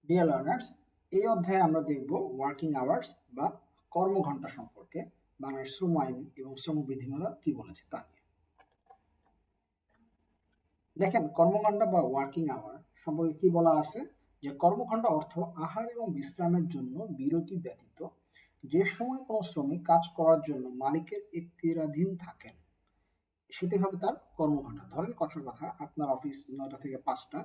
Dear learners, এই অধ্যায়ে আমরা দেখব ওয়ার্কিং আওয়ার্স বা কর্মঘণ্টা সম্পর্কে। বাংলাদেশ শ্রম আইন এবং শ্রম বিধিমালা কি বলেছে তা নিয়ে। দেখেন, কর্মঘণ্টা বা ওয়ার্কিং আওয়ার সম্পর্কে কি বলা আছে, যে কর্মঘণ্টা অর্থ আহার এবং বিশ্রামের জন্য বিরতি ব্যতীত যে সময় কোনো শ্রমিক কাজ করার জন্য মালিকের এখতিয়ারাধীন থাকেন সেটি হবে তার কর্মঘণ্টা। ধরেন, কথার কথা, আপনার অফিস 9টা থেকে 5টা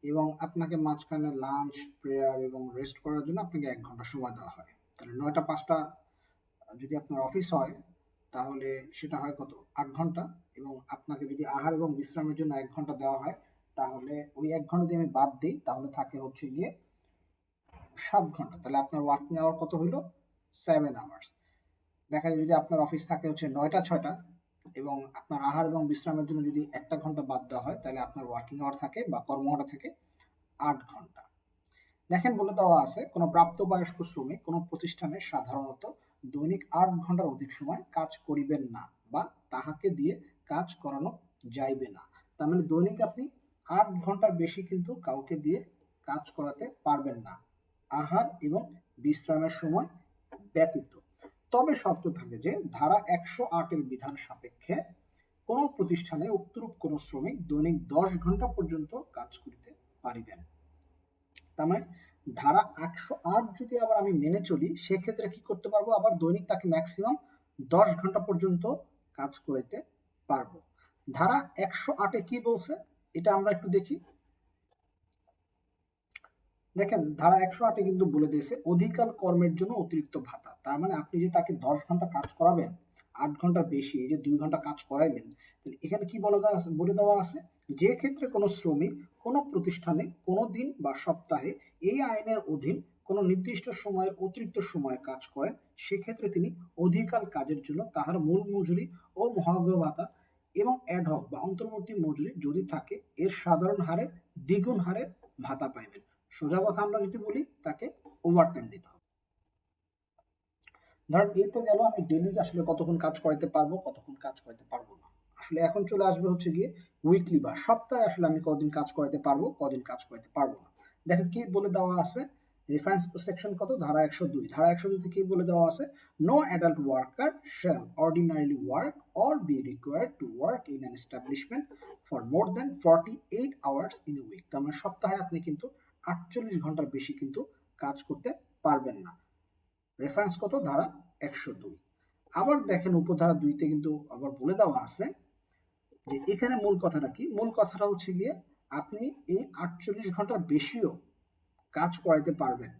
এবং আপনাকে মাঝখানে লাঞ্চ, প্রেয়ার এবং রেস্ট করার জন্য আপনাকে 1 ঘন্টা সময় দেওয়া হয়। তাহলে 9টা 5টা যদি আপনার অফিস হয়, তাহলে সেটা হয় কত, 8 ঘন্টা। এবং আপনাকে যদি আহার এবং বিশ্রামের জন্য 1 ঘন্টা দেওয়া হয়, তাহলে ওই 1 ঘন্টা যদি আমি বাদ দিই, তাহলে থাকে হচ্ছে গিয়ে 7 ঘন্টা। তাহলে আপনার ওয়ার্কিং আওয়ার কত হইলো? 7 আওয়ার্স। দেখা যায় যদি আপনার অফিস থাকে হচ্ছে 9টা 6টা এবং আপনার আহার এবং বিশ্রামের জন্য যদি 1 ঘন্টা বাদ দেওয়া হয়, তাহলে আপনার ওয়ার্কিং আওয়ার থাকে বা কর্মঘণ্টা থাকে 8 ঘন্টা। দেখেন, বলে দেওয়া আছে, কোনো প্রাপ্তবয়স্ক শ্রমিক কোনো প্রতিষ্ঠানে সাধারণত দৈনিক 8 ঘন্টার অধিক সময় কাজ করিবেন না বা তাহাকে দিয়ে কাজ করানো যাইবে না। তার মানে দৈনিক আপনি 8 ঘন্টার বেশি কিন্তু কাউকে দিয়ে কাজ করাতে পারবেন না, আহার এবং বিশ্রামের সময় ব্যতীত। তবে শর্ত থাকে যে ধারা 108-এর বিধান সাপেক্ষে কোনো প্রতিষ্ঠানে উক্তরূপ কোনো শ্রমিক দৈনিক 10 ঘন্টা পর্যন্ত কাজ করিতে পারিবেন। তার মানে ধারা 108 যদি আবার আমি মেনে চলি, সেক্ষেত্রে কি করতে পারবো, আবার দৈনিক তাকে ম্যাক্সিমাম 10 ঘন্টা পর্যন্ত কাজ করাইতে পারবো। ধারা 108-এ কি বলছে এটা আমরা একটু দেখি। দেখেন, ধারা 108-এ কিন্তু বলে দিয়েছে অধিকার কর্মের জন্য অতিরিক্ত ভাতা। তার মানে আপনি যে তাকে 10 ঘন্টা কাজ করাবেন, 8 ঘন্টার বেশি, এই যে 2 ঘন্টা কাজ করাইলেন, তাহলে এখানে কি বলে দেওয়া আছে, যে ক্ষেত্রে কোনো শ্রমিক কোনো প্রতিষ্ঠানে কোনো দিন বা সপ্তাহে এই আইনের অধীন কোনো নির্দিষ্ট সময়ের অতিরিক্ত সময়ে কাজ করেন, সেক্ষেত্রে তিনি অধিকার কাজের জন্য তাহার মূল মজুরি ও মহার্ঘ ভাতা এবং অ্যাডহক বা অন্তর্বর্তী মজুরি যদি থাকে, এর সাধারণ হারে দ্বিগুণ হারে ভাতা পাইবেন। সোজা কথা আমরা যদি বলি, তাকে ওভারটাইম দিতে হবে। ধরেন, এই তো গেল আমি ডেলি আসলে কতক্ষণ কাজ করাইতে পারবো, কতক্ষণ কাজ করাইতে পারবো না। আসলে এখন চলে আসবে হচ্ছে গিয়ে উইকলি বা সপ্তাহে আসলে আমি কদিন কাজ করাইতে পারবো, কদিন কাজ করাইতে পারবো না। দেখেন কি বলে দেওয়া আছে, রেফারেন্স সেকশন কত, ধারা 102। ধারা 102-তে কি বলে দেওয়া আছে, no adult worker shall ordinarily work or be required to work in an establishment for more than 48 hours in a week. তার মানে সপ্তাহে আপনি কিন্তু 48 ঘন্টার বেশি কিন্তু কাজ করতে পারবেন না। রেফারেন্স কত, ধারা 102। আবার দেখেন, উপধারা 2-তে কিন্তু আবার বলে দেওয়া আছে যে এখানে মূল কথাটা কি, মূল কথাটা হচ্ছে গিয়ে আপনি এই 48 ঘন্টার বেশিও কাজ করাইতে পারবেন,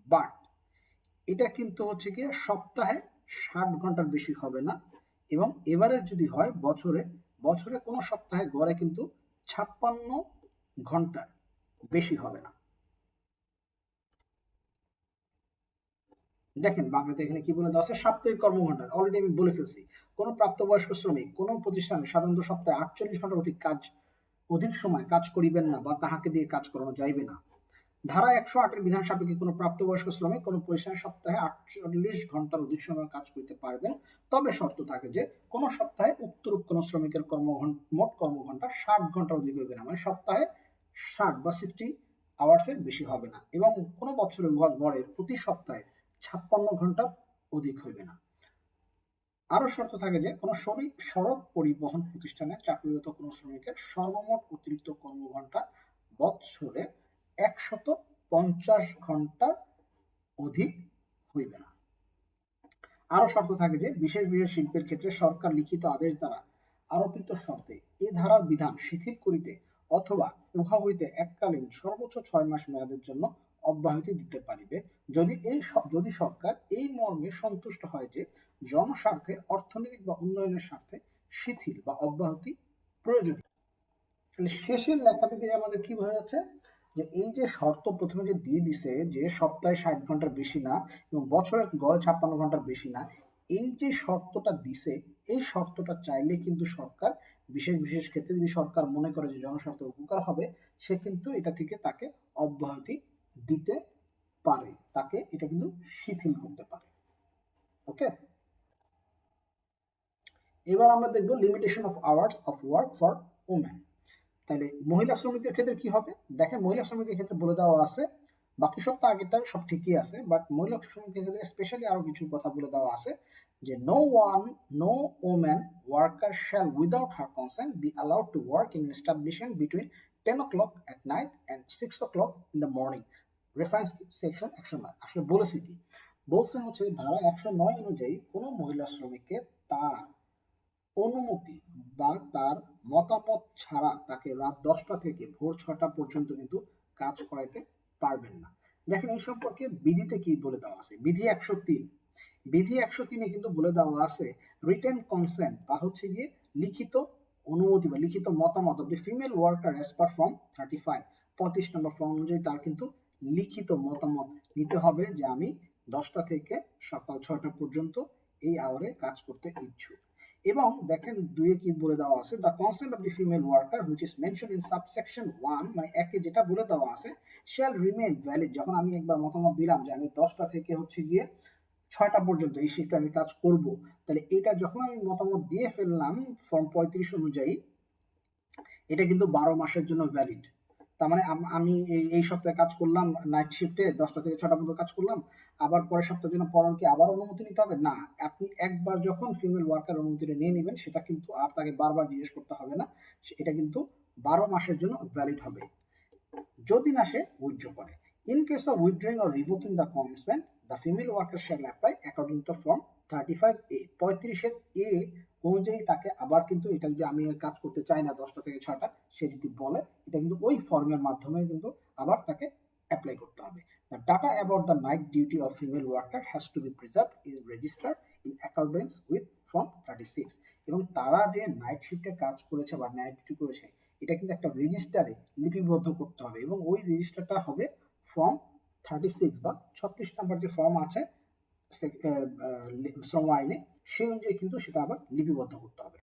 বাট এটা কিন্তু হচ্ছে গিয়ে সপ্তাহে 60 ঘন্টার বেশি হবে না, এবং এভারেজ যদি হয় বছরে, বছরে কোনো সপ্তাহে গড়ে কিন্তু 56 ঘন্টার বেশি হবে না। দেখেন, বাংলাতে এখানে কি বলে দেওয়া আছে, সাপ্তাহিক কর্মঘণ্টা অলরেডি আমি বলে ফেলছি। কোনো প্রাপ্তবয়স্ক শ্রমিক কোনো প্রতিষ্ঠানে সাধারণত সপ্তাহে 48 ঘন্টার অধিক সময় কাজ করিবেন না বা তাহাকে দিয়ে কাজ করানো যাইবে না। ধারা 108-এর বিধান সাপেক্ষে কোনো প্রাপ্তবয়স্ক শ্রমিক কোনো প্রতিষ্ঠানে সপ্তাহে 48 ঘন্টার অধিক সময় কাজ করতে পারবেন। তবে শর্ত থাকে যে কোনো সপ্তাহে উক্তরূপ কোনো শ্রমিকের মোট কর্মঘণ্টা 60 ঘন্টার অধিক হইবে না, মানে সপ্তাহে 60 বা 60 আওয়ার্সের বেশি হবে না, এবং কোনো বছরে গড়ে প্রতি সপ্তাহে 56 ঘন্টার অধিক হইবে না। আরো শর্ত থাকে যে কোনো সড়ক পরিবহন প্রতিষ্ঠানে চাকরিরত কোনো শ্রমিকের সর্বমোট অতিরিক্ত কর্মঘণ্টা বৎসরে 150 ঘন্টার অধিক হইবে না। আরো শর্ত থাকে যে বিশেষ বিশেষ শিল্পের ক্ষেত্রে সরকার লিখিত আদেশ দ্বারা আরোপিত শর্তে এ ধারার বিধান শিথিল করিতে অথবা উহা হইতে এককালীন সর্বোচ্চ 6 মাস মেয়াদের জন্য অব্যাহতি দিতে পারিবে, যদি সরকার এই মর্মে সন্তুষ্ট হয় যে জনস্বার্থে, অর্থনৈতিক বা উন্নয়নের স্বার্থে শিথিল বা অব্যাহতি প্রয়োজনীয়। তাহলে শেষের লেখাতে দিয়ে আমাদের কি বোঝা যাচ্ছে, যে এই যে শর্ত প্রথমে যে দিয়ে দিছে যে সপ্তাহে 60 ঘন্টার বেশি না এবং বছরে গড়ে 56 ঘন্টার বেশি না, এই যে শর্তটা দিছে, এই শর্তটা চাইলে কিন্তু সরকার বিশেষ বিশেষ ক্ষেত্রে যদি সরকার মনে করে যে জনস্বার্থে উপকার হবে, সে কিন্তু এটা থেকে তাকে অব্যাহতি দিতে পারে, তাকে এটা কিন্তু শিথিল করতে পারে। ওকে, এবার আমরা দেখবো limitation of hours of work for women. তাহলে মহিলা শ্রমিকদের ক্ষেত্রে কি হবে, দেখেন মহিলা শ্রমিকদের ক্ষেত্রে বলে দেওয়া আছে বাকি সব তো আগেরটা সব ঠিকই আছে, বাট মহিলা শ্রমিকের ক্ষেত্রে স্পেশালি আরো কিছু কথা বলে দেওয়া আছে যে no woman worker shall without her consent be allowed to work in establishment between 10 o'clock at night and 6 o'clock in the morning। Reference section 109। আসলে বলেছে কি, বলছে হচ্ছে ধারা 109 অনুযায়ী কোনো মহিলা শ্রমিককে তার অনুমতি বা তার মতামত ছাড়া তাকে রাত 10টা থেকে ভোর 6টা পর্যন্ত কিন্তু কাজ করাইতে পারবেন না। দেখেন এই সম্পর্কে বিধিতে কি বলে দেওয়া আছে, বিধি 103-এ কিন্তু বলে দেওয়া আছে রিটেন কনসেন্ট বা হচ্ছে গিয়ে লিখিত অনুমতি বা লিখিত মতামত of the female worker as per form 35, 35 number form অনুযায়ী তার কিন্তু লিখিত মতামত নিতে হবে যে আমি 10টা থেকে সকাল 6টা পর্যন্ত এই আওয়ারে কাজ করতে ইচ্ছুক। এবং দেখেন 2-এ কি বলে দেওয়া আছে, the consent of the female worker which is mention in subsection 1, মানে একে যেটা বলে দেওয়া আছে শ্যাল রিমেইন ভ্যালিড। যখন আমি একবার মতামত দিলাম যে আমি 10টা থেকে হচ্ছে গিয়ে 6টা পর্যন্ত এই শিফটে আমি কাজ করব, তাহলে এটা যখন আমি মতামত দিয়ে ফেললাম ফর্ম 35 অনুযায়ী, এটা কিন্তু 12 মাসের জন্য ভ্যালিড। তার মানে আমি এই সপ্তাহে কাজ করলাম নাইট শিফটে 10টা থেকে 6টা পর্যন্ত কাজ করলাম, আবার পরের সপ্তাহের জন্য পরের কি আবার অনুমতি নিতে হবে না। আপনি একবার যখন ফিমেল ওয়ার্কার অনুমতিটা নিয়ে নেবেন সেটা কিন্তু আর তাকে বারবার জিজ্ঞেস করতে হবে না, এটা কিন্তু 12 মাসের জন্য ভ্যালিড হবে যদি না সে উইথড্র করে। In case of withdrawing or revoking the consent, the female worker shall apply according to form 35A। 35-এর এ অনুযায়ী তাকে আবার কিন্তু এটা যদি আমি কাজ করতে চাই না 10টা থেকে 6টা, সে যদি বলে এটা কিন্তু ওই ফর্মের মাধ্যমে কিন্তু আবার তাকে অ্যাপ্লাই করতে হবে। The data about the night duty of female worker has to be preserved in register in accordance with form 36। এবং তারা যে নাইট শিফটে কাজ করেছে বা নাইট ডিউটি করেছে এটা কিন্তু একটা রেজিস্টারে লিপিবদ্ধ করতে হবে, এবং ওই রেজিস্টারটা হবে ফর্ম 36 বা 36 নম্বর যে ফর্ম আছে শ্রম আইনে, সেই অনুযায়ী কিন্তু সেটা আবার লিপিবদ্ধ করতে হবে।